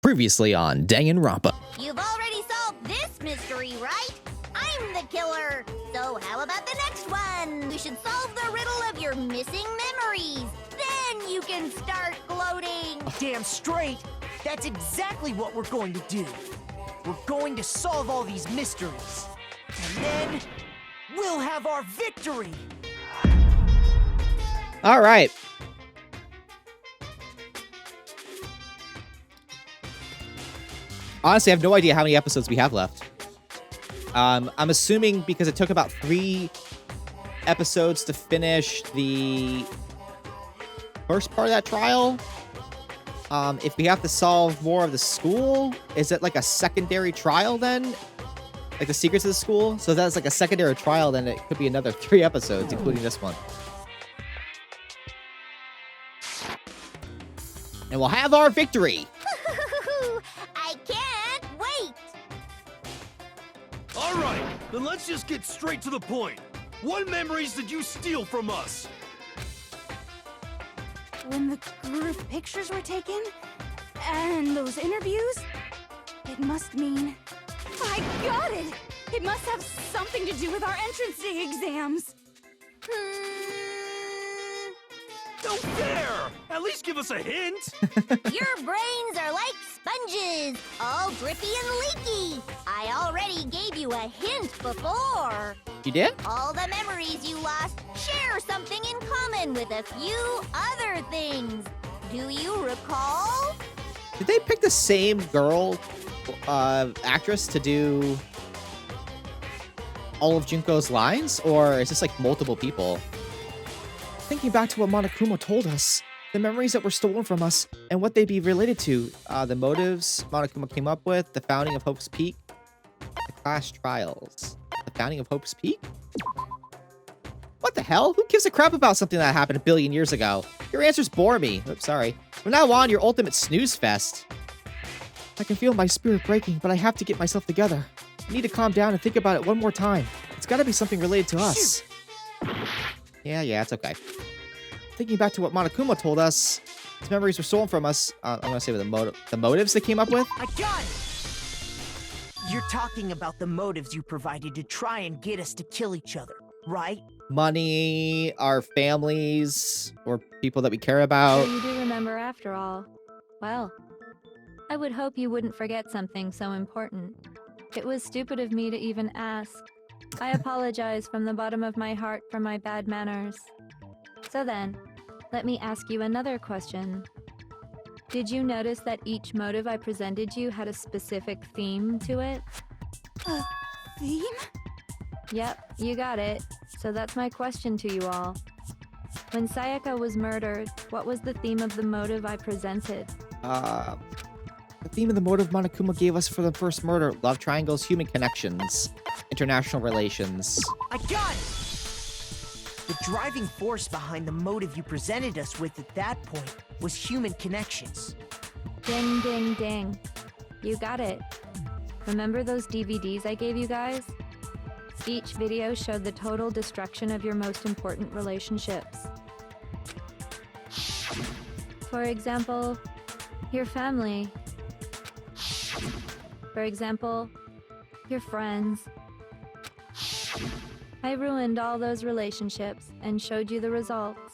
Previously on Danganronpa. You've already solved this mystery, right? I'm the killer. So how about the next one? We should solve the riddle of your missing memories. Then you can start gloating. Damn straight. That's exactly what we're going to do. We're going to solve all these mysteries. And then we'll have our victory. All right. Honestly, I have no idea how many episodes we have left. I'm assuming because it took about 3 episodes to finish the first part of that trial. If we have to solve more of the school, is it like a secondary trial then? Like the secrets of the school? So if that's like a secondary trial, then it could be another 3 episodes, including this one. And we'll have our victory. I can't wait. All right, then let's just get straight to the point. What memories did you steal from us? When the group pictures were taken, and those interviews, it must mean... I got it! It must have something to do with our entrance day exams. Don't dare! At least give us a hint! Your brains are like sponges, all drippy and leaky. I already gave you a hint before. You did? All the memories you lost share something in common with a few other things. Do you recall? Did they pick the same girl, actress to do all of Junko's lines? Or is this like multiple people? Thinking back to what Monokuma told us, the memories that were stolen from us and what they'd be related to, the motives Monokuma came up with, the founding of Hope's Peak, the class trials. The founding of Hope's Peak? What the hell? Who gives a crap about something that happened a billion years ago? Your answers bore me. Oops, sorry. From now on, your ultimate snooze fest. I can feel my spirit breaking, but I have to get myself together. I need to calm down and think about it one more time. It's gotta be something related to us. Yeah, it's okay. Thinking back to what Monokuma told us, his memories were stolen from us. I'm gonna say the motives they came up with. I got it! You're talking about the motives you provided to try and get us to kill each other, right? Money, our families, or people that we care about. So you do remember after all. Well, I would hope you wouldn't forget something so important. It was stupid of me to even ask. I apologize from the bottom of my heart for my bad manners. So then, let me ask you another question. Did you notice that each motive I presented you had a specific theme to it? A theme? Yep, you got it. So that's my question to you all. When Sayaka was murdered, what was the theme of the motive I presented? The theme of the motive Monokuma gave us for the first murder: love triangles, human connections, international relations. I got it! The driving force behind the motive you presented us with at that point was human connections. Ding, ding, ding. You got it. Remember those DVDs I gave you guys? Each video showed the total destruction of your most important relationships. For example, your family. For example, your friends. I ruined all those relationships and showed you the results.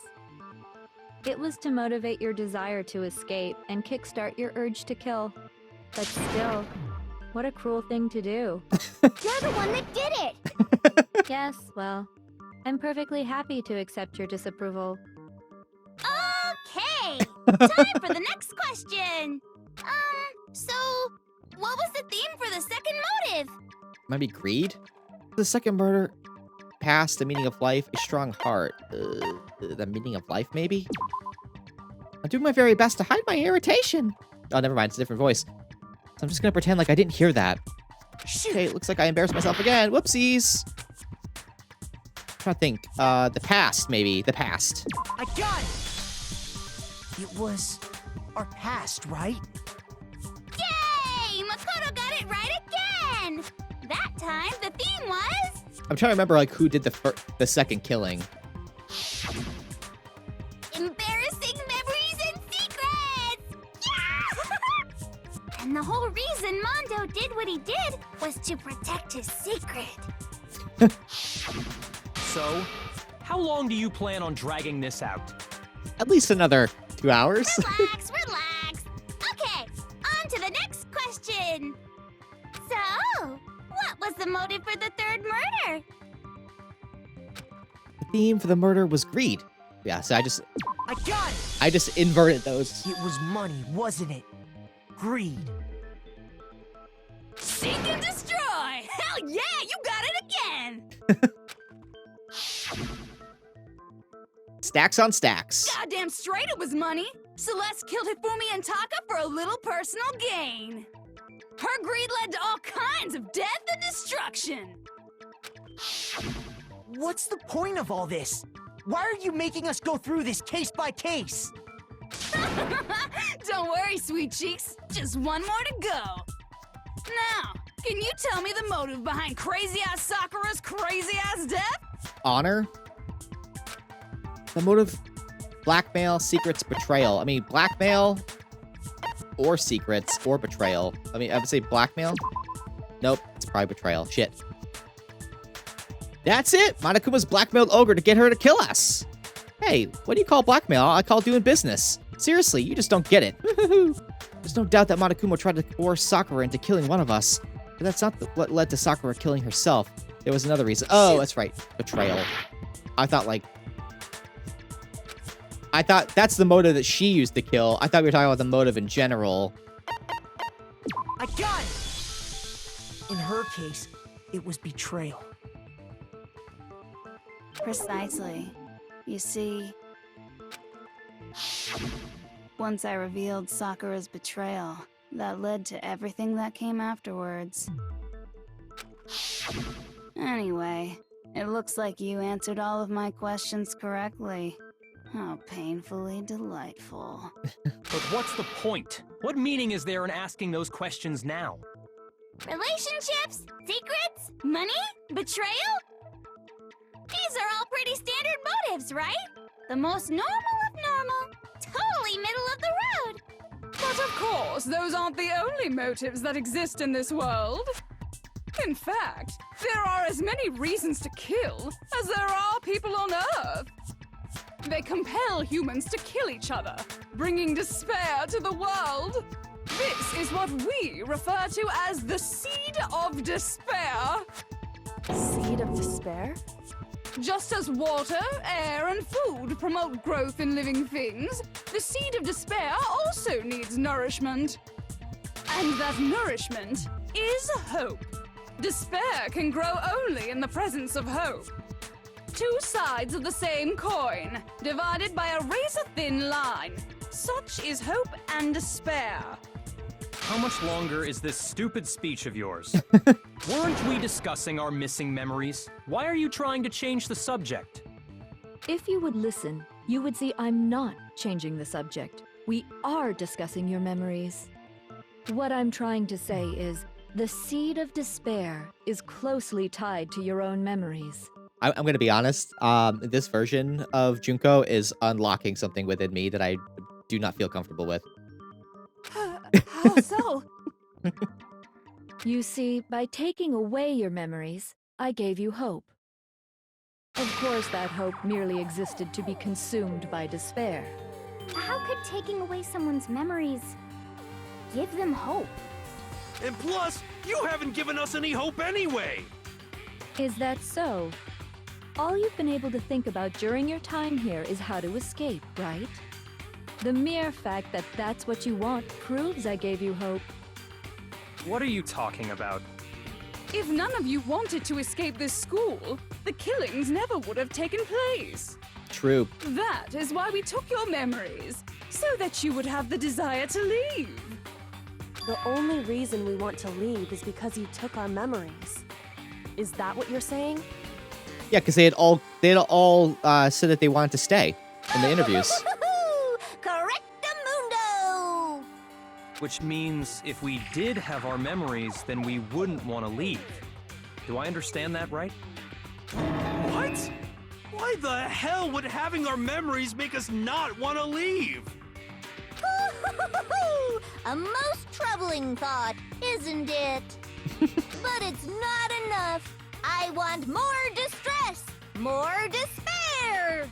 It was to motivate your desire to escape and kickstart your urge to kill. But still, what a cruel thing to do. You're the one that did it. Yes, well, I'm perfectly happy to accept your disapproval. Okay, time for the next question. So what was the theme for the second motive? Might be greed? The second murder, past, the meaning of life, a strong heart. The meaning of life, maybe? I'm doing my very best to hide my irritation. Oh, never mind, it's a different voice. So I'm just gonna pretend like I didn't hear that. Okay, it looks like I embarrassed myself again. Whoopsies. I'm trying to think. The past, maybe. The past. I got it! It was our past, right? Yay! Makoto got it right again! That time, the theme was... I'm trying to remember, like, who did the second killing. Embarrassing memories and secrets! Yeah! And the whole reason Mondo did what he did was to protect his secret. So, how long do you plan on dragging this out? At least another 2 hours. Relax, relax. Okay, on to the next question. So, what was the motive for the third murder? The theme for the murder was greed. Yeah, so I got it! I just inverted those. It was money, wasn't it? Greed. Seek and destroy! Hell yeah, you got it again! Stacks on stacks. Goddamn straight it was money! Celeste killed Hifumi and Taka for a little personal gain. Her greed led to all kinds of death and destruction. What's the point of all this? Why are you making us go through this case by case? Don't worry, sweet cheeks. Just one more to go. Now, can you tell me the motive behind crazy-ass Sakura's crazy-ass death? Honor. The motive, blackmail, secrets, betrayal. I mean, blackmail or secrets or betrayal. I mean, I would say blackmail. Nope, it's probably betrayal. Shit. That's it! Monokuma's blackmailed Ogre to get her to kill us! Hey, what do you call blackmail? I call doing business. Seriously, you just don't get it. There's no doubt that Monokuma tried to force Sakura into killing one of us. But that's not what led to Sakura killing herself. There was another reason. Oh, that's right. Betrayal. I thought that's the motive that she used to kill. I thought we were talking about the motive in general. I got it! In her case, it was betrayal. Precisely. You see, once I revealed Sakura's betrayal, that led to everything that came afterwards. Anyway, it looks like you answered all of my questions correctly. How painfully delightful. But what's the point? What meaning is there in asking those questions now? Relationships? Secrets? Money? Betrayal? These are all pretty standard motives, right? The most normal of normal. Totally middle of the road. But of course, those aren't the only motives that exist in this world. In fact, there are as many reasons to kill as there are people on Earth. They compel humans to kill each other, bringing despair to the world. This is what we refer to as the seed of despair. Seed of despair? Just as water, air, and food promote growth in living things, the seed of despair also needs nourishment. And that nourishment is hope. Despair can grow only in the presence of hope. Two sides of the same coin, divided by a razor-thin line. Such is hope and despair. How much longer is this stupid speech of yours? Weren't we discussing our missing memories? Why are you trying to change the subject? If you would listen, you would see I'm not changing the subject. We are discussing your memories. What I'm trying to say is, the seed of despair is closely tied to your own memories. I'm going to be honest. This version of Junko is unlocking something within me that I do not feel comfortable with. How so? You see, by taking away your memories, I gave you hope. Of course, that hope merely existed to be consumed by despair. How could taking away someone's memories give them hope? And plus, you haven't given us any hope anyway! Is that so? All you've been able to think about during your time here is how to escape, right? The mere fact that that's what you want proves I gave you hope. What are you talking about? If none of you wanted to escape this school, the killings never would have taken place. True. That is why we took your memories, so that you would have the desire to leave. The only reason we want to leave is because you took our memories. Is that what you're saying? Yeah, because they had all said that they wanted to stay in the interviews. Correctamundo! Which means if we did have our memories, then we wouldn't want to leave. Do I understand that right? What? Why the hell would having our memories make us not want to leave? A most troubling thought, isn't it? But it's not enough. I want more distress, more despair.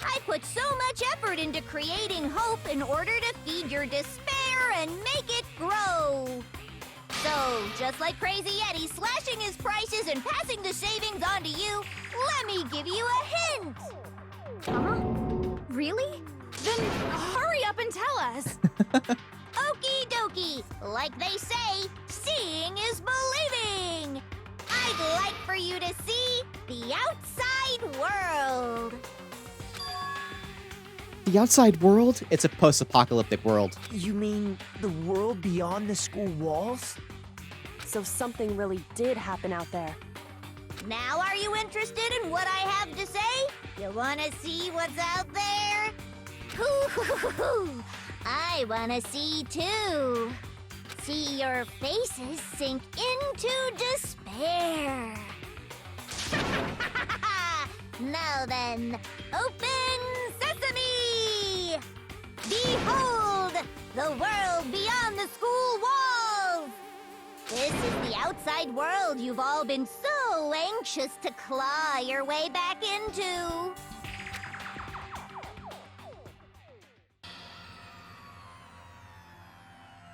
I put so much effort into creating hope in order to feed your despair and make it grow. So, just like Crazy Eddie slashing his prices and passing the savings on to you, let me give you a hint. Huh? Really? Then hurry up and tell us. Okie dokie. Like they say, seeing is believing. I'd like for you to see the outside world. The outside world? It's a post-apocalyptic world. You mean the world beyond the school walls? So something really did happen out there. Now are you interested in what I have to say? You wanna see what's out there? Hoo-hoo-hoo-hoo. I wanna see too. See your faces sink into despair. Now then, open sesame! Behold, the world beyond the school walls! This is the outside world you've all been so anxious to claw your way back into.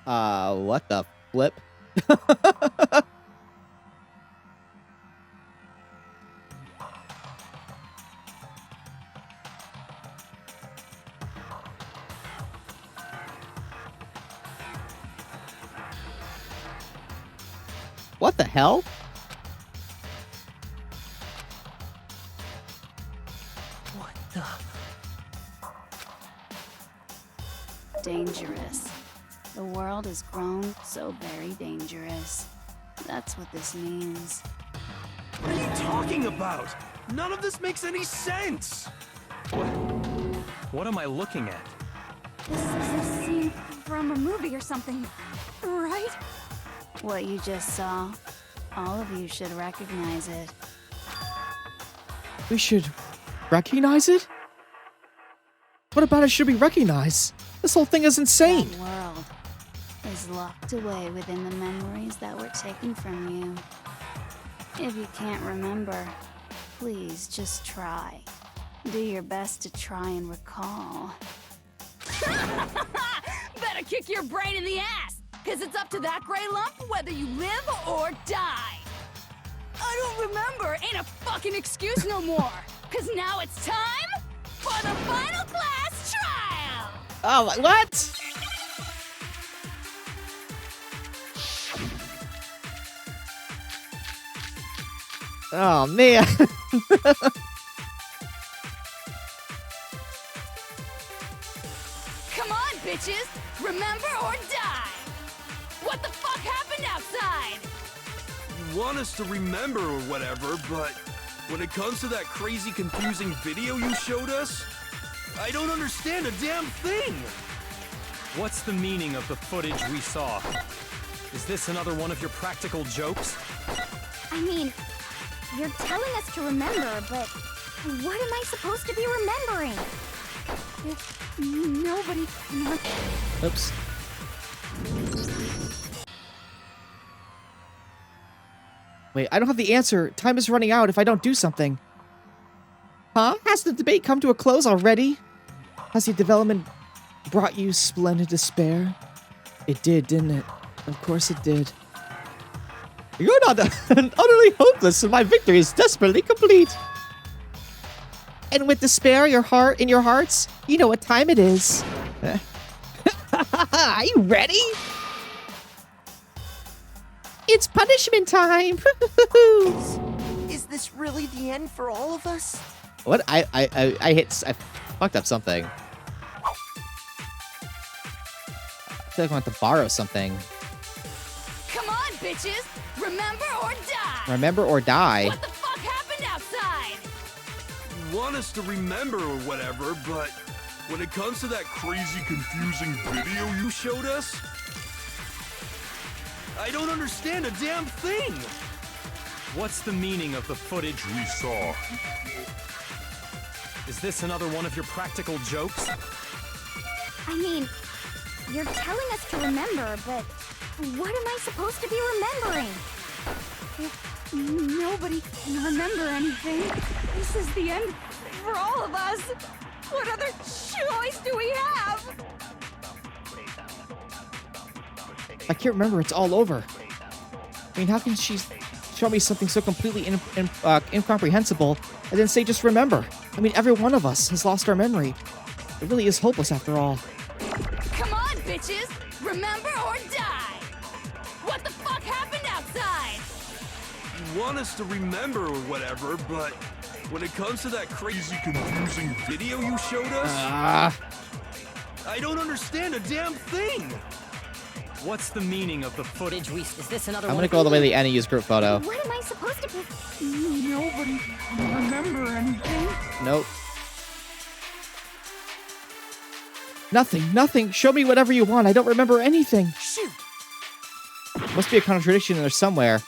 What the flip? What the hell? What the? Dangerous. The world has grown so very dangerous. That's what this means. What are you talking about? None of this makes any sense! What am I looking at? This is a scene from a movie or something, right? What you just saw, all of you should recognize it. We should recognize it? What about it should we recognize? This whole thing is insane. That world is locked away within the memories that were taken from you. If you can't remember, please just try. Do your best to try and recall. Better kick your brain in the ass, because it's up to that gray lump whether you live or die. I don't remember ain't a fucking excuse no more, because now it's time for the final class trial. Oh, what? Oh, man. Come on, bitches, remember or die. What the fuck happened outside? You want us to remember or whatever, but when it comes to that crazy, confusing video you showed us, I don't understand a damn thing! What's the meaning of the footage we saw? Is this another one of your practical jokes? I mean, you're telling us to remember, but what am I supposed to be remembering? If nobody can... Oops. Wait, I don't have the answer. Time is running out if I don't do something. Huh? Has the debate come to a close already? Has the development brought you splendid despair? It did, didn't it? Of course it did. You're not utterly hopeless, and my victory is desperately complete. And with despair in your hearts, you know what time it is. Are you ready? It's punishment time! Is this really the end for all of us? What? I fucked up something. I feel like I want to borrow something. Come on, bitches! Remember or die! Remember or die? What the fuck happened outside? You want us to remember or whatever, but when it comes to that crazy, confusing video you showed us, I don't understand a damn thing! What's the meaning of the footage we saw? Is this another one of your practical jokes? I mean, You're telling us to remember, but what am I supposed to be remembering? Nobody can remember anything. This is the end for all of us. What other choice do we have? I can't remember. It's all over. I mean, how can she show me something so completely incomprehensible and then say just remember? I mean, every one of us has lost our memory. It really is hopeless after all. Come on, bitches! Remember or die! What the fuck happened outside? You want us to remember or whatever, but when it comes to that crazy, confusing video you showed us, I don't understand a damn thing. What's the meaning of the footage Is this another I'm gonna go all the way to the end and use group photo. What am I supposed to be? Nobody can remember anything. Nope. Nothing. Show me whatever you want. I don't remember anything. Shoot! Must be a contradiction in there somewhere.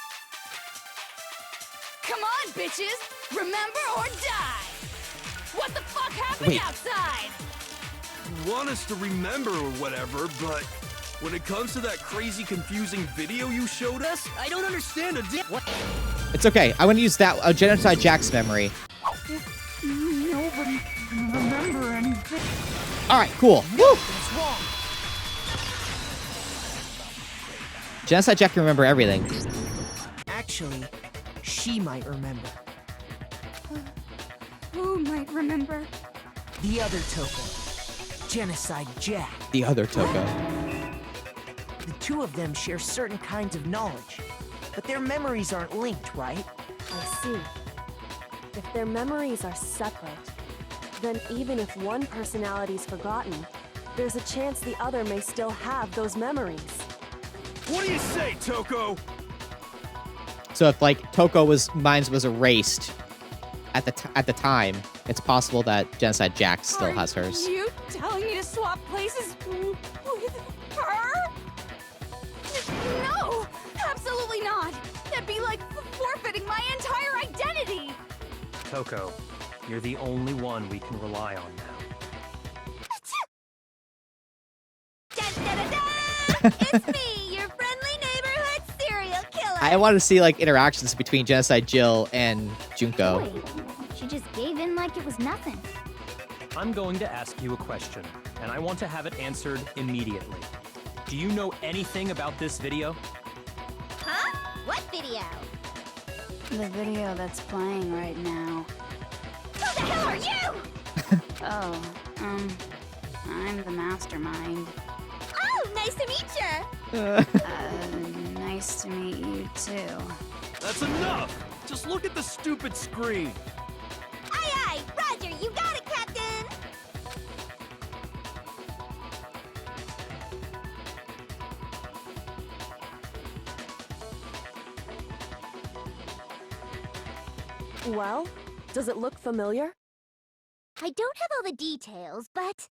Come on, bitches! Remember or die! What the fuck happened Wait. outside? You want us to remember or whatever, but when it comes to that crazy, confusing video you showed us, I don't understand a damn. What? It's okay. I want to use that Genocide Jack's memory. Nobody can remember anything. All right, cool. Woo! Genocide Jack can remember everything. Actually, she might remember. Who might remember? The other Toko. Genocide Jack. The other Toko. The two of them share certain kinds of knowledge, but their memories aren't linked, right? I see. If their memories are separate, then even if one personality's forgotten, there's a chance the other may still have those memories. What do you say, Toko? So if like mine was erased at the time, it's possible that Genocide Jack still has hers. Are you telling me to swap places with her? No! Absolutely not! That'd be like forfeiting my entire identity! Toko, you're the only one we can rely on now. It's me, your friendly neighborhood serial killer. I want to see like interactions between Genocide Jill and Junko. Boy, she just gave in like it was nothing. I'm going to ask you a question, and I want to have it answered immediately. Do you know anything about this video? Huh? What video? The video that's playing right now. Who the hell are you? Oh, I'm the mastermind. Oh, nice to meet you. Nice to meet you too. That's enough! Just look at the stupid screen. Aye, Roger, you got it, Captain. Well, does it look familiar? I don't have all the details, but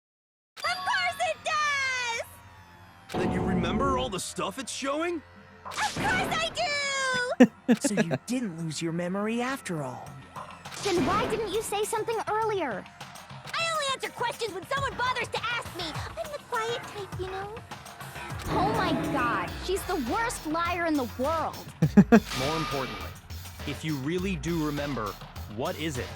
of course it does! Then you remember all the stuff it's showing? Of course I do! So you didn't lose your memory after all. Then why didn't you say something earlier? I only answer questions when someone bothers to ask me. I'm the quiet type, you know? Oh my god, she's the worst liar in the world. More importantly, if you really do remember, what is it?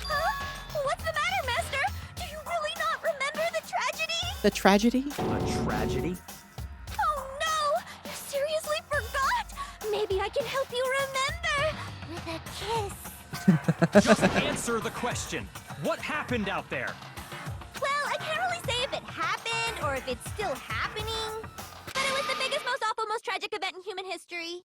Huh? What's the matter, Master? Do you really not remember the tragedy? The tragedy? A tragedy? Oh no! You seriously forgot? Maybe I can help you remember with a kiss. Just answer the question. What happened out there? Well, I can't really say if it happened or if it's still happening. But it was the biggest, most awful, most tragic event in human history.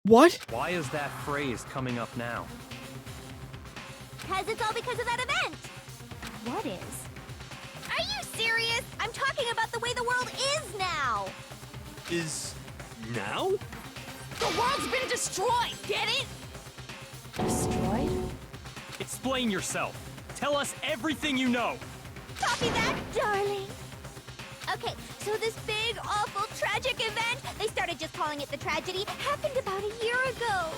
What? Why is that phrase coming up now? Because it's all because of that event. What is? Are you serious? I'm talking about the way the world is now. Is now? The world's been destroyed, get it? Destroyed? Explain yourself. Tell us everything you know. Copy that, darling. Okay, so this big, awful, tragic event, they started just calling it the tragedy, happened about a year ago.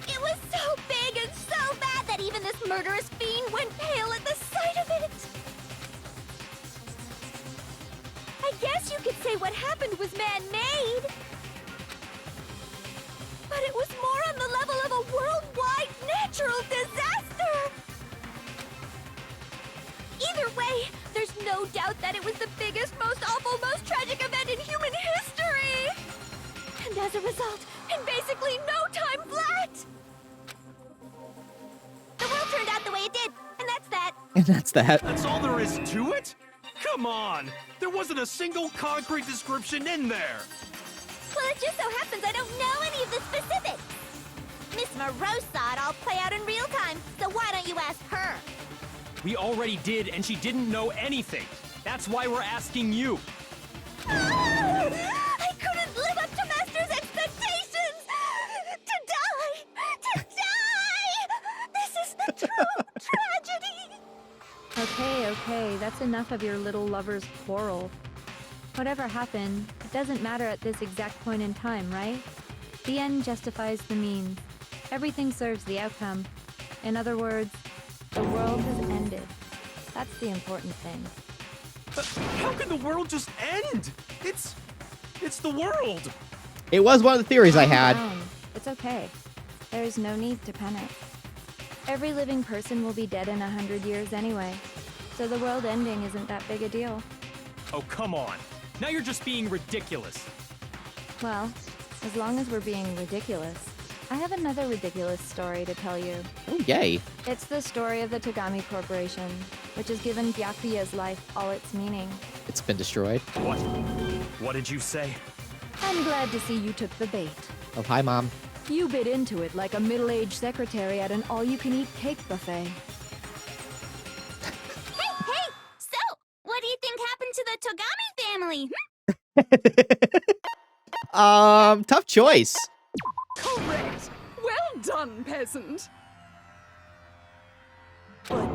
It was so big and so bad that even this murderous fiend went pale at the sight inside of it. I guess you could say what happened was man-made. But it was more on the level of a worldwide natural disaster. Either way, there's no doubt that it was the biggest, most awful, most tragic event in human history. And as a result, in basically no time flat, The world turned out the way it did, and that's that. And that's that. That's all there is to it? Come on! There wasn't a single concrete description in there! Well, it just so happens I don't know any of the specifics. Miss Moreau saw it all play out in real time, so why don't you ask her? We already did, and she didn't know anything. That's why we're asking you. Ah! I couldn't live up to Master's expectations! To die! To die! This is the true tragedy! Okay, that's enough of your little lover's quarrel. Whatever happened, it doesn't matter at this exact point in time, right? The end justifies the means. Everything serves the outcome. In other words, the world has ended. That's the important thing. How can the world just end? It's the world! It was one of the theories I had. Calm down. It's okay. There's no need to panic. Every living person will be dead in 100 years anyway, so the world ending isn't that big a deal. Oh, come on. Now you're just being ridiculous. Well, as long as we're being ridiculous, I have another ridiculous story to tell you. Oh, yay. It's the story of the Togami Corporation, which has given Byakuya's life all its meaning. It's been destroyed. What? What did you say? I'm glad to see you took the bait. Oh, hi, Mom. You bit into it like a middle-aged secretary at an all-you-can-eat cake buffet. hey, so what do you think happened to the Togami family? Tough choice. Correct. Well done, peasant. But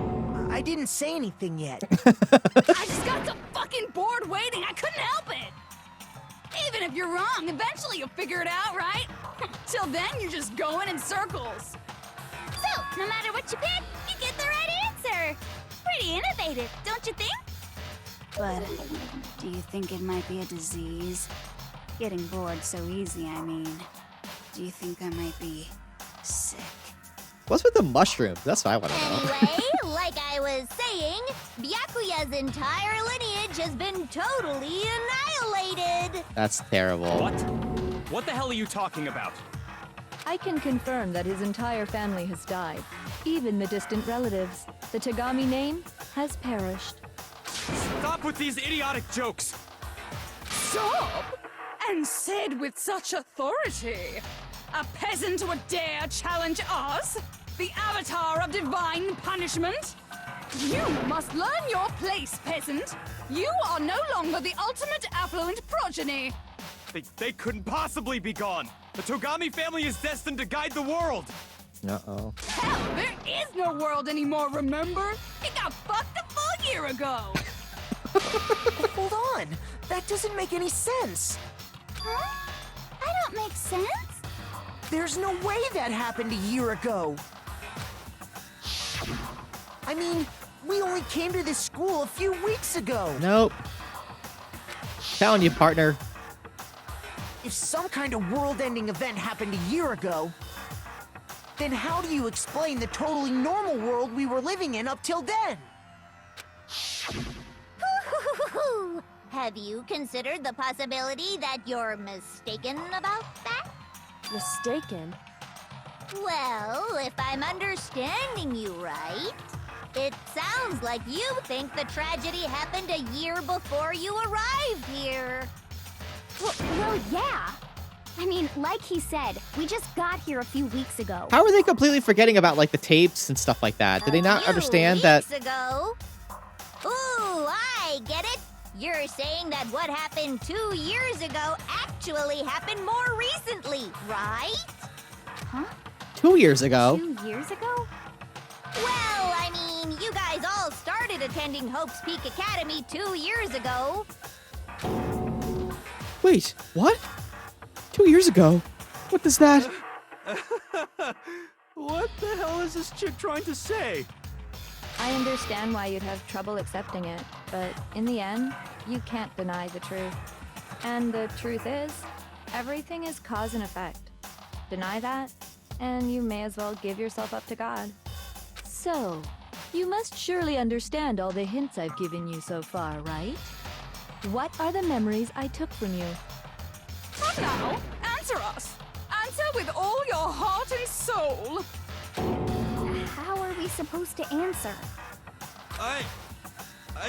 I didn't say anything yet. I just got so fucking bored waiting, I couldn't help it. Even if you're wrong, eventually you'll figure it out, right? Till then, you're just going in circles. So, no matter what you pick, you get the right answer. Pretty innovative, don't you think? But do you think it might be a disease? Getting bored so easy, I mean. Do you think I might be sick? What's with the mushrooms? That's what I want to know. Anyway, like I was saying, Byakuya's entire lineage has been totally annihilated. That's terrible. What? What the hell are you talking about? I can confirm that his entire family has died. Even the distant relatives. The Togami name has perished. Stop with these idiotic jokes! Stop! And said with such authority. A peasant would dare challenge us? The avatar of divine punishment? You must learn your place, peasant. You are no longer the ultimate affluent progeny. They couldn't possibly be gone! The Togami family is destined to guide the world! Uh-oh. Hell, there is no world anymore, remember? It got fucked a full year ago. Hold on. That doesn't make any sense. Huh? I don't make sense. There's no way that happened a year ago. I mean, we only came to this school a few weeks ago. Nope. Telling you, partner. If some kind of world-ending event happened a year ago, then how do you explain the totally normal world we were living in up till then? Have you considered the possibility that you're mistaken about that? Mistaken? Well, if I'm understanding you right, it sounds like you think the tragedy happened a year before you arrived here. Well, yeah. I mean, like he said, we just got here a few weeks ago. How are they completely forgetting about, like, the tapes and stuff like that? Did they not understand that? Weeks ago? Ooh, I get it. You're saying that what happened 2 years ago actually happened more recently, right? Huh? 2 years ago? 2 years ago? Well, I mean, you guys all started attending Hope's Peak Academy 2 years ago. Wait, what? 2 years ago? What does that? What the hell is this chick trying to say? I understand why you'd have trouble accepting it, but in the end, you can't deny the truth. And the truth is, everything is cause and effect. Deny that, and you may as well give yourself up to God. So, you must surely understand all the hints I've given you so far, right? What are the memories I took from you? Come now, answer us! Answer with all your heart and soul! How are we supposed to answer? I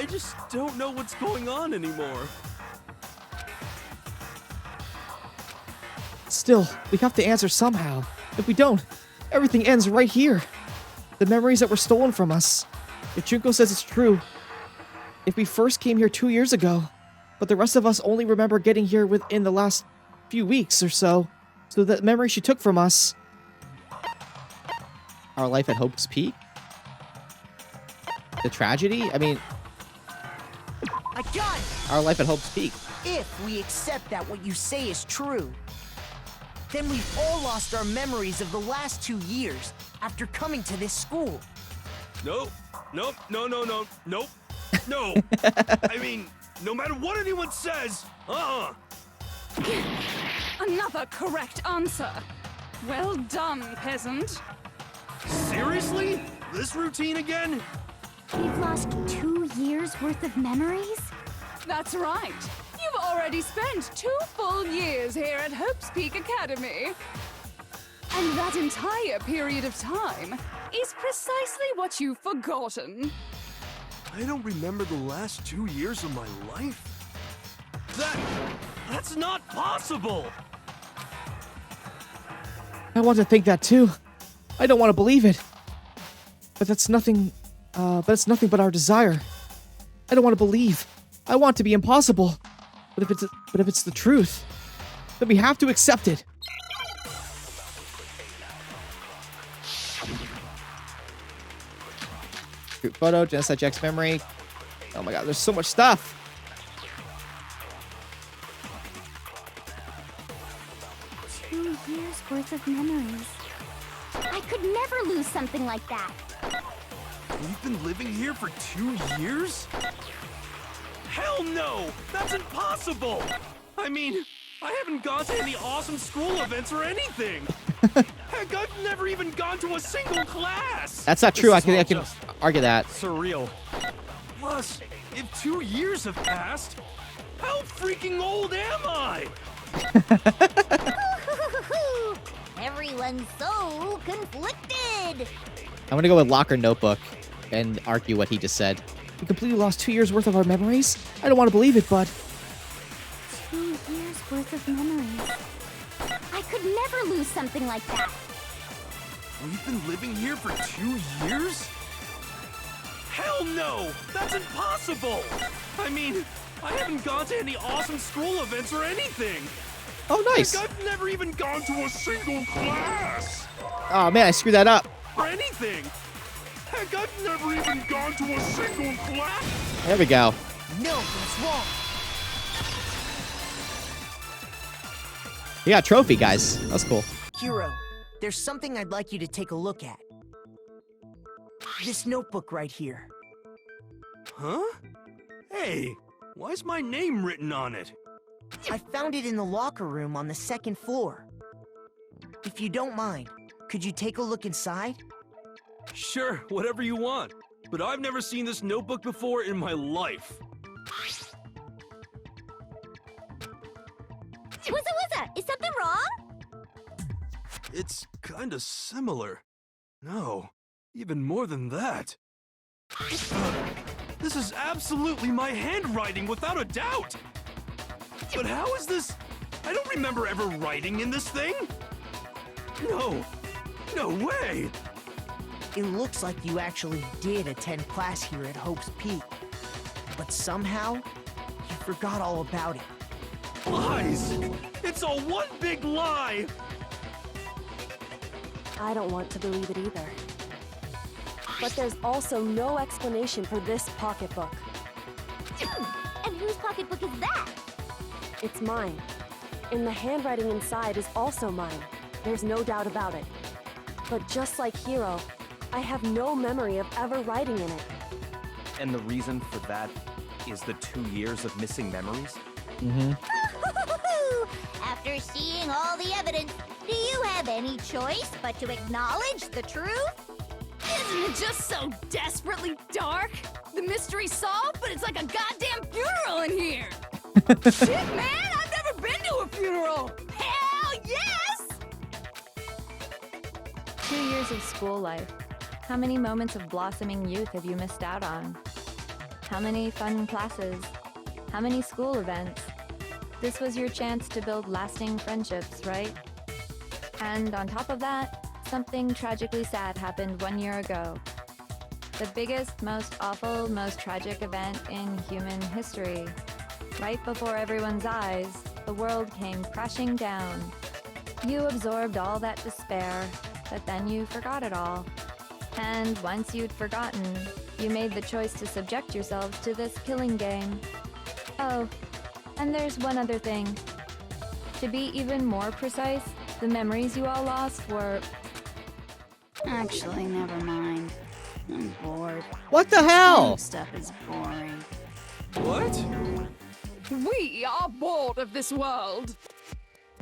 just don't know what's going on anymore. Still, we have to answer somehow. If we don't, everything ends right here. The memories that were stolen from us. If Junko says it's true, if we first came here 2 years ago, but the rest of us only remember getting here within the last few weeks or so that memory she took from us. Our life at Hope's Peak? The tragedy? I mean, I got it! our life at Hope's Peak. If we accept that what you say is true, then we've all lost our memories of the last 2 years after coming to this school. Nope. No. I mean, no matter what anyone says, Another correct answer. Well done, peasant. Seriously? This routine again? We've lost 2 years worth of memories? That's right. You've already spent 2 full years here at Hope's Peak Academy. And that entire period of time is precisely what you've forgotten. I don't remember the last 2 years of my life? That's not possible! I want to think that too. I don't want to believe it. But it's nothing but our desire. I don't want to believe. I want it to be impossible. But if it's the truth, then we have to accept it. Group photo, Genocide Jack's memory. Oh my god, there's so much stuff. Years worth of memories. I could never lose something like that. We've been living here for 2 years? Hell no! That's impossible! I mean, I haven't gone to any awesome school events or anything! Heck, I've never even gone to a single class! That's not true. I can argue that. Surreal. Plus, if 2 years have passed, how freaking old am I? Everyone's so conflicted. I'm gonna go with Locker Notebook and argue what he just said. We completely lost 2 years worth of our memories? I don't want to believe it, but... 2 years worth of memories. I could never lose something like that. We've been living here for 2 years? Hell no! That's impossible! I mean, I haven't gone to any awesome school events or anything! Oh, nice! Heck, I've never even gone to a single class! Oh man, I screwed that up. Or anything! Heck, I've never even gone to a single class! There we go. No, that's wrong. You got a trophy, guys. That's cool. Hiro, there's something I'd like you to take a look at. This notebook right here. Huh? Hey, why's my name written on it? I found it in the locker room on the 2nd floor. If you don't mind, could you take a look inside? Sure, whatever you want. But I've never seen this notebook before in my life. Wuzza, is something wrong? It's kinda similar. No, even more than that. This is absolutely my handwriting, without a doubt! But how is this? I don't remember ever writing in this thing! No way! It looks like you actually did attend class here at Hope's Peak. But somehow, you forgot all about it. Lies! It's all one big lie! I don't want to believe it either. But there's also no explanation for this pocketbook. And whose pocketbook is that? It's mine. And the handwriting inside is also mine. There's no doubt about it. But just like Hiro, I have no memory of ever writing in it. And the reason for that is the 2 years of missing memories? Mm-hmm. After seeing all the evidence, do you have any choice but to acknowledge the truth? Isn't it just so desperately dark? The mystery's solved, but it's like a goddamn funeral in here! Shit, man! I've never been to a funeral! Hell yes! 2 years of school life. How many moments of blossoming youth have you missed out on? How many fun classes? How many school events? This was your chance to build lasting friendships, right? And on top of that, something tragically sad happened 1 year ago. The biggest, most awful, most tragic event in human history. Right before everyone's eyes, the world came crashing down. You absorbed all that despair, but then you forgot it all. And once you'd forgotten, you made the choice to subject yourselves to this killing game. Oh, and there's one other thing. To be even more precise, the memories you all lost were... Actually, never mind. I'm bored. What the hell? Stuff is boring. What? We are bored of this world.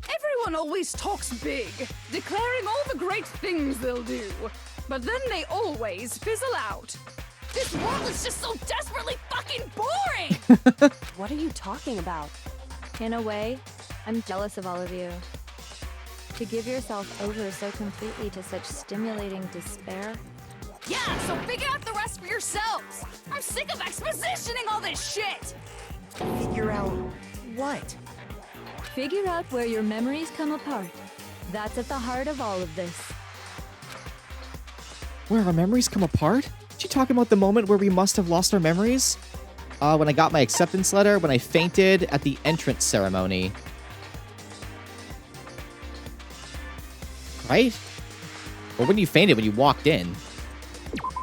Everyone always talks big, declaring all the great things they'll do. But then they always fizzle out. This world is just so desperately fucking boring! What are you talking about? In a way, I'm jealous of all of you. To give yourself over so completely to such stimulating despair. Yeah, so figure out the rest for yourselves! I'm sick of expositioning all this shit! Figure out what? Figure out where your memories come apart. That's at the heart of all of this. Where our memories come apart? Is she talking about the moment where we must have lost our memories? When I got my acceptance letter, when I fainted at the entrance ceremony. Right? Or when you fainted when you walked in.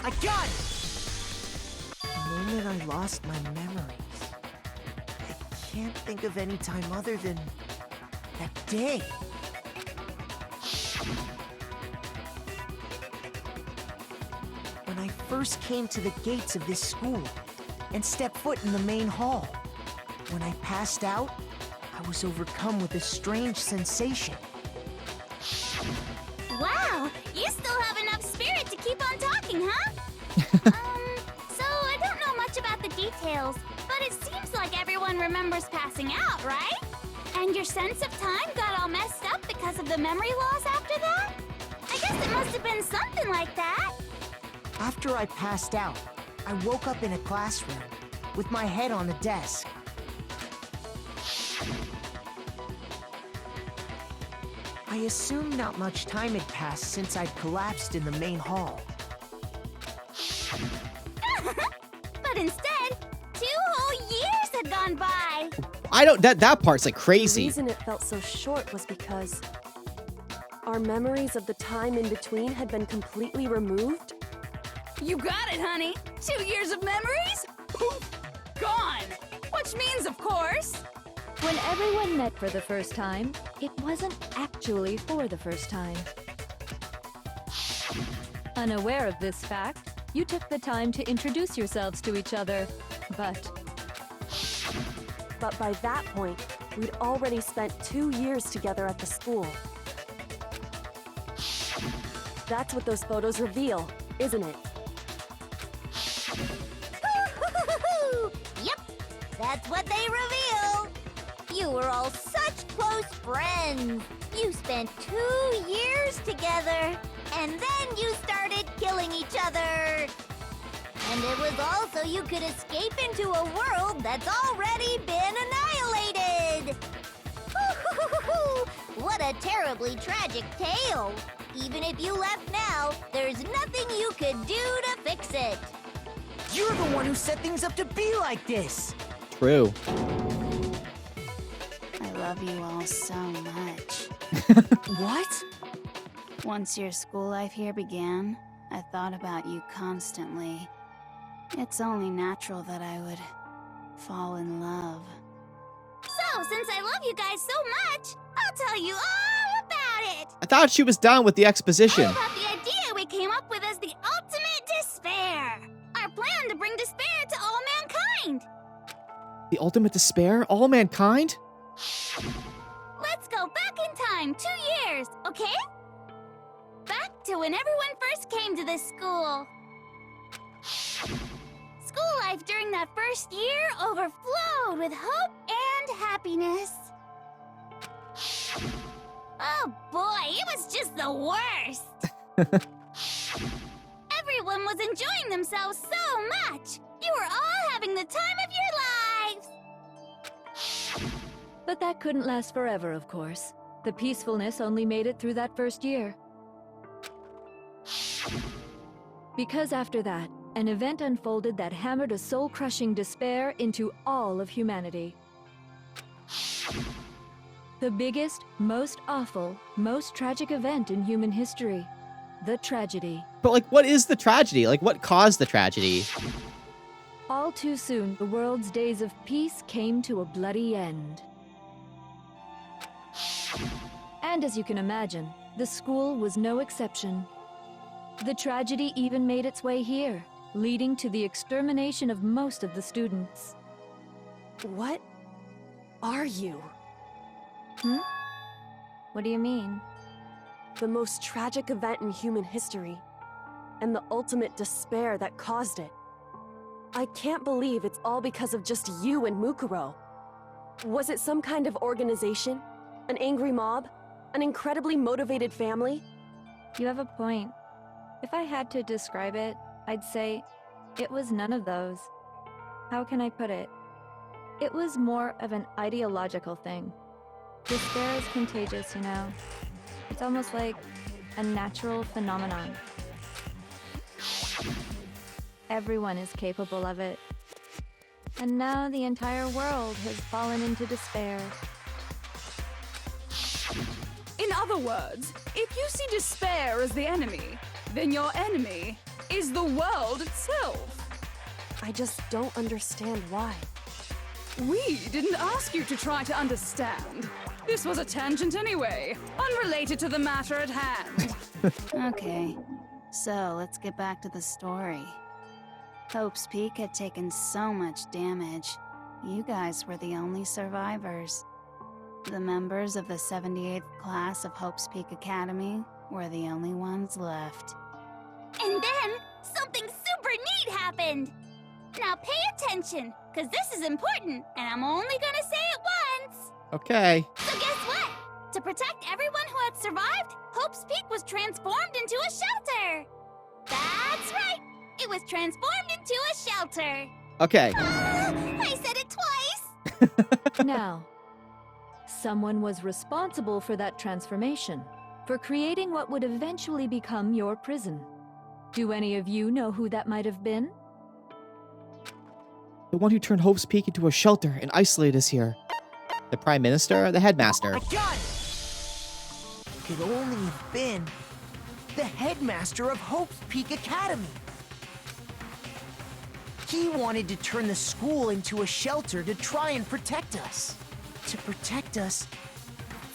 I got it! The moment I lost my memories. I can't think of any time other than that day. When I first came to the gates of this school and stepped foot in the main hall. When I passed out, I was overcome with a strange sensation. Wow, you still have enough spirit to keep on talking, huh? So I don't know much about the details, but it seems like everyone remembers passing out, right? And your sense of time got all messed up because of the memory loss after that? I guess it must have been something like that. After I passed out, I woke up in a classroom with my head on the desk. I assumed not much time had passed since I'd collapsed in the main hall. But instead, 2 whole years had gone by. I don't... That part's like The crazy. reason it felt so short was because our memories of the time in between had been completely removed. You got it, honey! 2 years of memories? Poof! Gone! Which means, of course... When everyone met for the first time, it wasn't actually for the first time. Unaware of this fact, you took the time to introduce yourselves to each other, but by that point, we'd already spent 2 years together at the school. That's what those photos reveal, isn't it? Yep, that's what they reveal. You were all such close friends. You spent 2 years together, and then you started killing each other. And it was all so you could escape into a world that's already been annihilated. What a terribly tragic tale. Even if you left now, there's nothing you could do to fix it. You're the one who set things up to be like this! True. I love you all so much. What? Once your school life here began, I thought about you constantly. It's only natural that I would fall in love. So, since I love you guys so much, I'll tell you all about it. I thought she was done with the exposition. How about the idea we came up with as the ultimate despair? All mankind? Let's go back in time 2 years, okay? Back to when everyone first came to this school. School life during that first year overflowed with hope and happiness. Oh boy, it was just the worst. Everyone was enjoying themselves so much. You were all having the time of your lives. But that couldn't last forever, of course. The peacefulness only made it through that first year. Because after that, an event unfolded that hammered a soul-crushing despair into all of humanity. The biggest, most awful, most tragic event in human history. The tragedy. But like, what is the tragedy? Like, what caused the tragedy? All too soon, the world's days of peace came to a bloody end. And as you can imagine, the school was no exception. The tragedy even made its way here, leading to the extermination of most of the students. What are you? What do you mean? The most tragic event in human history, and the ultimate despair that caused it. I can't believe it's all because of just you and Mukuro. Was it some kind of organization? An angry mob? An incredibly motivated family? You have a point. If I had to describe it, I'd say it was none of those. How can I put it? It was more of an ideological thing. Despair is contagious, you know. It's almost like a natural phenomenon. Everyone is capable of it. And now the entire world has fallen into despair. In other words, if you see despair as the enemy, then your enemy is the world itself. I just don't understand why. We didn't ask you to try to understand. This was a tangent anyway, unrelated to the matter at hand. Okay, so let's get back to the story. Hope's Peak had taken so much damage. You guys were the only survivors. The members of the 78th class of Hope's Peak Academy were the only ones left. And then, something super neat happened! Now pay attention, because this is important, and I'm only gonna say it once! Okay. So guess what? To protect everyone who had survived, Hope's Peak was transformed into a shelter! That's right! It was transformed into a shelter! Okay. I said it twice! Now, someone was responsible for that transformation, for creating what would eventually become your prison. Do any of you know who that might have been? The one who turned Hope's Peak into a shelter and isolated us here. The Prime Minister or the Headmaster? I got it! Could only have been the headmaster of Hope's Peak Academy. He wanted to turn the school into a shelter to try and protect us. To protect us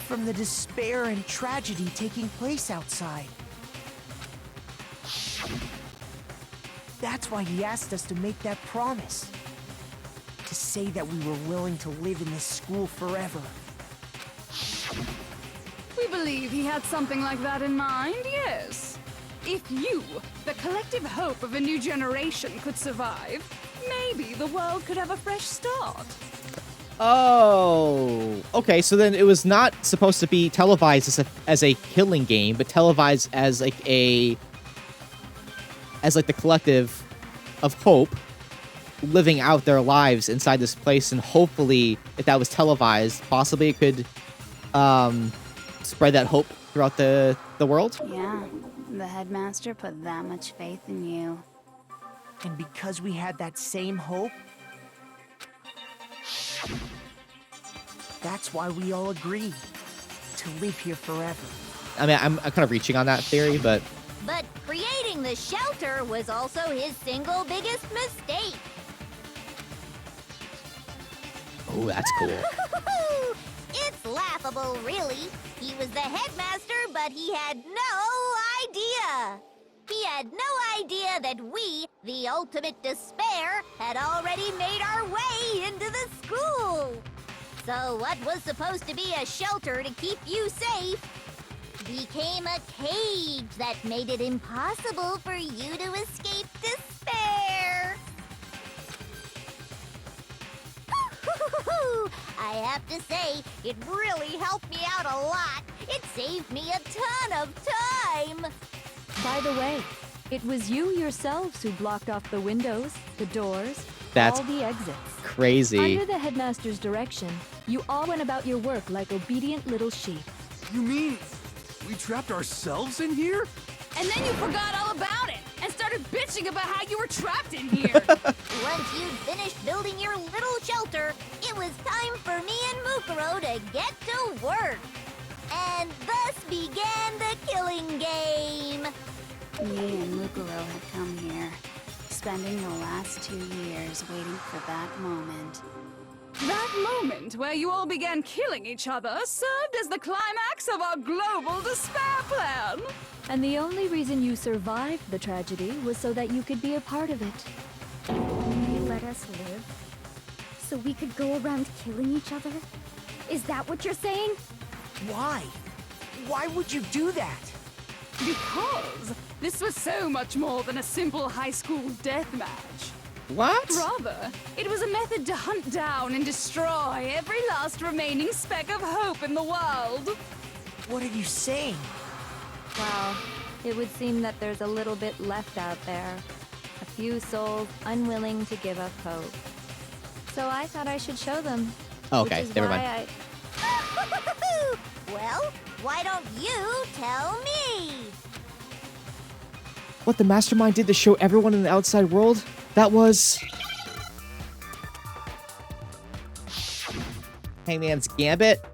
from the despair and tragedy taking place outside. That's why he asked us to make that promise. To say that we were willing to live in this school forever. We believe he had something like that in mind, yes. If you, the collective hope of a new generation, could survive, maybe the world could have a fresh start. Oh, okay. So then it was not supposed to be televised as a killing game, but televised as like the collective of hope living out their lives inside this place, and hopefully, if that was televised, possibly it could spread that hope throughout the world. Yeah, the headmaster put that much faith in you. And because we had that same hope, that's why we all agreed to live here forever. I mean, I'm kind of reaching on that theory, but... But creating the shelter was also his single biggest mistake. Oh, that's cool. It's laughable, really. He was the headmaster, but he had no idea. He had no idea that we, the ultimate despair, had already made our way into the school. So what was supposed to be a shelter to keep you safe became a cage that made it impossible for you to escape despair. I have to say, it really helped me out a lot. It saved me a ton of time. By the way, it was you yourselves who blocked off the windows, the doors, That's all the exits. crazy. Under the headmaster's direction, you all went about your work like obedient little sheep. You mean we trapped ourselves in here? And then you forgot all about it and started bitching about how you were trapped in here. Once you'd finished building your little shelter, it was time for me and Mukuro to get to work. And thus began the killing game. Me and Mukuro had come here, spending the last 2 years waiting for that moment. That moment where you all began killing each other served as the climax of our global despair plan. And the only reason you survived the tragedy was so that you could be a part of it. You let us live? So we could go around killing each other? Is that what you're saying? Why? Why would you do that? Because this was so much more than a simple high school deathmatch. What? Rather, it was a method to hunt down and destroy every last remaining speck of hope in the world. What are you saying? Well, it would seem that there's a little bit left out there. A few souls unwilling to give up hope. So I thought I should show them. Oh, okay, which is never why mind. Well, why don't you tell me? What the mastermind did to show everyone in the outside world? That was... Hangman's Gambit?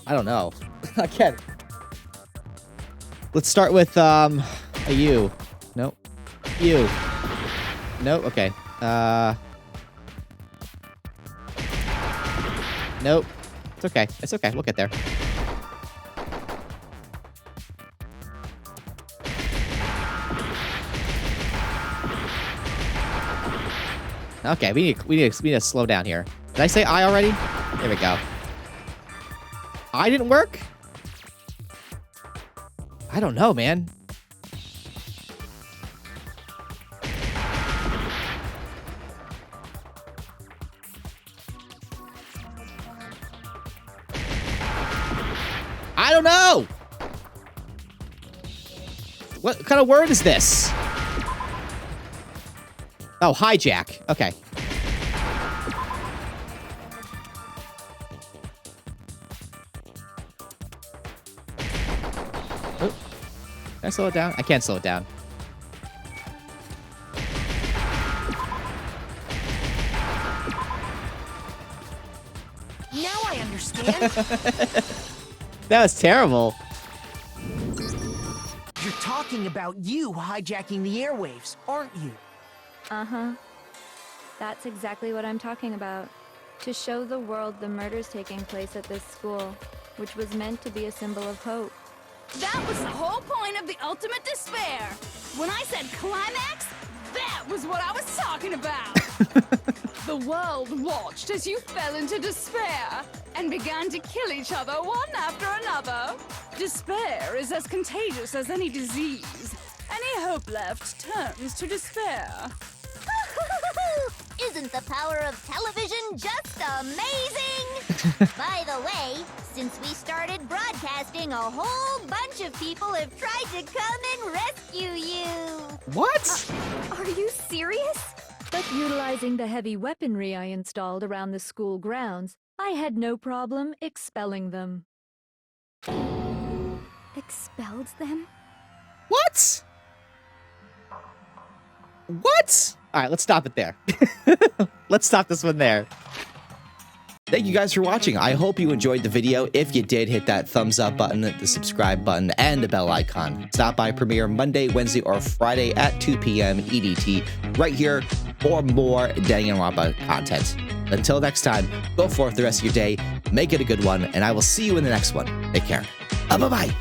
I don't know. Again. Let's start with, a U. Nope. U. Nope, okay. Nope. It's okay. It's okay. We'll get there. Okay, we need to slow down here. Did I say I already? There we go. I didn't work? I don't know, man. I don't know! What kind of word is this? Oh, hijack. Okay. Oh. Can I slow it down? I can't slow it down. Now I understand. That was terrible. You're talking about you hijacking the airwaves, aren't you? Uh-huh. That's exactly what I'm talking about. To show the world the murders taking place at this school, which was meant to be a symbol of hope. That was the whole point of the ultimate despair. When I said climax, that was what I was talking about. The world watched as you fell into despair and began to kill each other one after another. Despair is as contagious as any disease. Any hope left turns to despair. Isn't the power of television just amazing? By the way, since we started broadcasting, a whole bunch of people have tried to come and rescue you. What? Are you serious? But utilizing the heavy weaponry I installed around the school grounds, I had no problem expelling them. Expelled them? What? What? All right, let's stop it there. Let's stop this one there. Thank you guys for watching. I hope you enjoyed the video. If you did, hit that thumbs up button, the subscribe button, and the bell icon. Stop by Premiere Monday, Wednesday, or Friday at 2 p.m. EDT right here for more Danganronpa content. Until next time, go forth the rest of your day, make it a good one, and I will see you in the next one. Take care. Bye-bye.